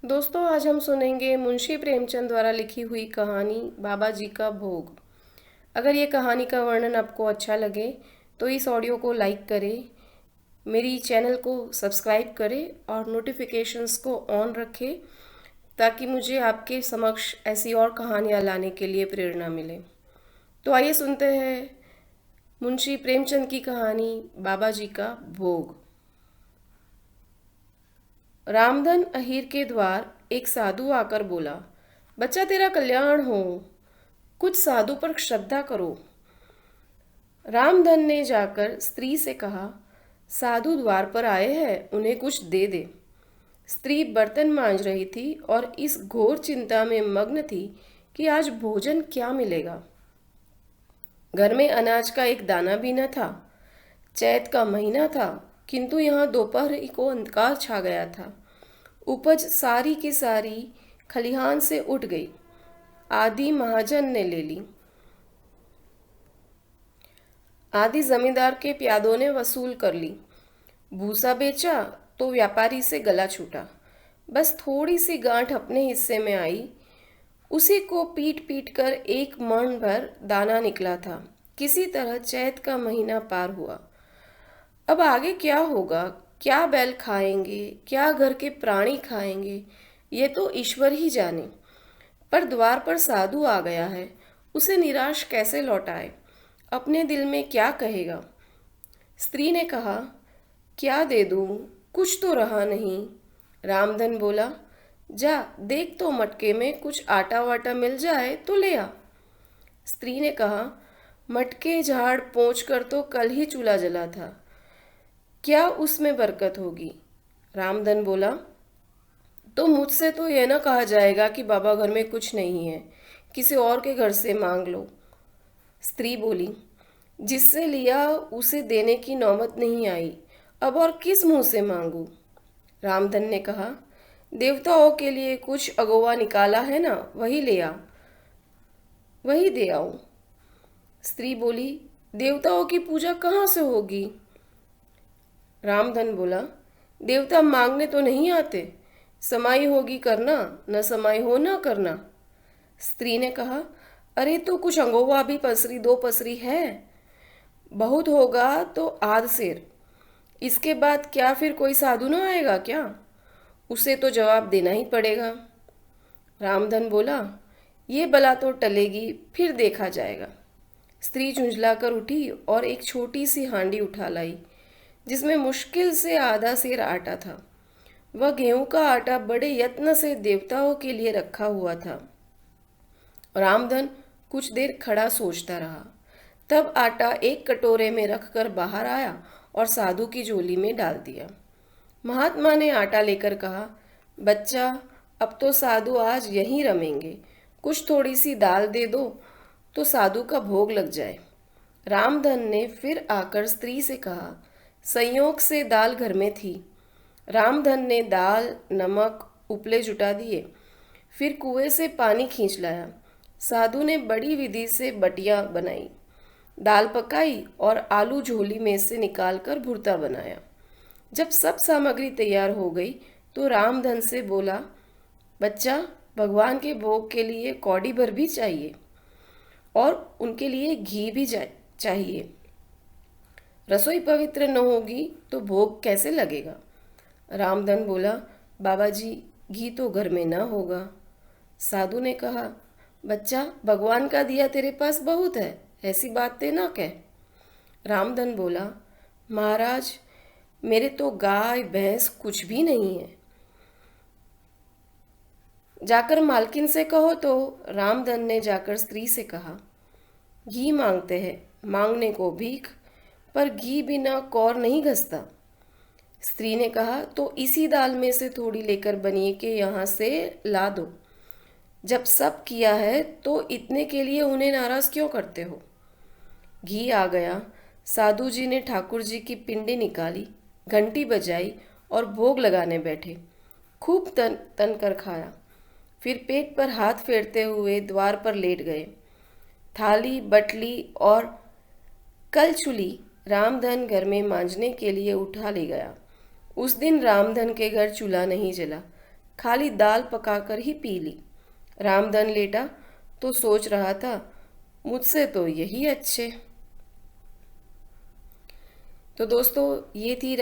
दोस्तों, आज हम सुनेंगे मुंशी प्रेमचंद द्वारा लिखी हुई कहानी बाबा जी का भोग। अगर ये कहानी का वर्णन आपको अच्छा लगे तो इस ऑडियो को लाइक करें, मेरी चैनल को सब्सक्राइब करें और नोटिफिकेशंस को ऑन रखें ताकि मुझे आपके समक्ष ऐसी और कहानियाँ लाने के लिए प्रेरणा मिले। तो आइए सुनते हैं मुंशी प्रेमचंद की कहानी बाबा जी का भोग। रामधन अहीर के द्वार एक साधु आकर बोला, बच्चा तेरा कल्याण हो, कुछ साधु पर श्रद्धा करो। रामधन ने जाकर स्त्री से कहा, साधु द्वार पर आए हैं, उन्हें कुछ दे दे। स्त्री बर्तन मांज रही थी और इस घोर चिंता में मग्न थी कि आज भोजन क्या मिलेगा। घर में अनाज का एक दाना भी न था। चैत का महीना था, किंतु यहाँ दोपहर को अंधकार छा गया था। उपज सारी की सारी खलिहान से उठ गई। आधी महाजन ने ले ली, आधी जमींदार के प्यादों ने वसूल कर ली। भूसा बेचा तो व्यापारी से गला छूटा। बस थोड़ी सी गांठ अपने हिस्से में आई, उसी को पीट पीट कर एक मण भर दाना निकला था। किसी तरह चैत का महीना पार हुआ। अब आगे क्या होगा, क्या बैल खाएंगे, क्या घर के प्राणी खाएंगे, ये तो ईश्वर ही जाने। पर द्वार पर साधु आ गया है, उसे निराश कैसे लौटाए, अपने दिल में क्या कहेगा। स्त्री ने कहा, क्या दे दूं, कुछ तो रहा नहीं। रामधन बोला, जा देख तो मटके में कुछ आटा वाटा मिल जाए तो ले आ। स्त्री ने कहा, मटके झाड़ पोंछ कर तो कल ही चूल्हा जला था, क्या उसमें बरकत होगी। रामधन बोला, तो मुझसे तो यह ना कहा जाएगा कि बाबा घर में कुछ नहीं है, किसी और के घर से मांग लो। स्त्री बोली, जिससे लिया उसे देने की नौबत नहीं आई, अब और किस मुंह से मांगू। रामधन ने कहा, देवताओं के लिए कुछ अगोवा निकाला है ना, वही ले आ, वही दे आऊं। स्त्री बोली, देवताओं की पूजा कहाँ से होगी। रामधन बोला, देवता मांगने तो नहीं आते, समाई होगी करना, न समाई हो ना करना। स्त्री ने कहा, अरे तो कुछ अंगोवा भी पसरी दो पसरी है, बहुत होगा तो आध सेर, इसके बाद क्या फिर कोई साधु न आएगा क्या, उसे तो जवाब देना ही पड़ेगा। रामधन बोला, ये बला तो टलेगी, फिर देखा जाएगा। स्त्री झुंझला कर उठी और एक छोटी सी हांडी उठा लाई, जिसमें मुश्किल से आधा सेर आटा था। वह गेहूं का आटा बड़े यत्न से देवताओं के लिए रखा हुआ था। रामधन कुछ देर खड़ा सोचता रहा, तब आटा एक कटोरे में रखकर बाहर आया और साधु की झोली में डाल दिया। महात्मा ने आटा लेकर कहा, बच्चा अब तो साधु आज यहीं रमेंगे, कुछ थोड़ी सी दाल दे दो तो साधु का भोग लग जाए। रामधन ने फिर आकर स्त्री से कहा, संयोग से दाल घर में थी। रामधन ने दाल नमक उपले जुटा दिए, फिर कुएं से पानी खींच लाया। साधु ने बड़ी विधि से बटिया बनाई, दाल पकाई और आलू झोली में से निकालकर भुर्ता बनाया। जब सब सामग्री तैयार हो गई तो रामधन से बोला, बच्चा भगवान के भोग के लिए कौड़ी भर भी चाहिए और उनके लिए घी भी चाहिए। रसोई पवित्र न होगी तो भोग कैसे लगेगा। रामधन बोला, बाबा जी घी तो घर में ना होगा। साधु ने कहा, बच्चा भगवान का दिया तेरे पास बहुत है, ऐसी बातें ना कह। रामधन बोला, महाराज मेरे तो गाय भैंस कुछ भी नहीं है, जाकर मालकिन से कहो। तो रामधन ने जाकर स्त्री से कहा, घी मांगते हैं, मांगने को भीख, पर घी बिना कौर नहीं घसता। स्त्री ने कहा, तो इसी दाल में से थोड़ी लेकर बनिए के यहाँ से ला दो। जब सब किया है तो इतने के लिए उन्हें नाराज क्यों करते हो। घी आ गया। साधु जी ने ठाकुर जी की पिंडी निकाली, घंटी बजाई और भोग लगाने बैठे। खूब तन तन कर खाया, फिर पेट पर हाथ फेरते हुए द्वार पर लेट गए। थाली बटली और कलछुली रामधन घर में मांजने के लिए उठा ले गया। उस दिन रामधन के घर चूल्हा नहीं जला, खाली दाल पकाकर ही पी ली। रामधन लेटा तो सोच रहा था, मुझसे तो यही अच्छे। तो दोस्तों, ये थी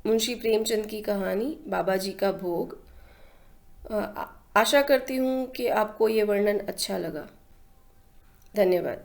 मुंशी प्रेमचंद की कहानी बाबा जी का भोग। आशा करती हूँ कि आपको ये वर्णन अच्छा लगा। धन्यवाद।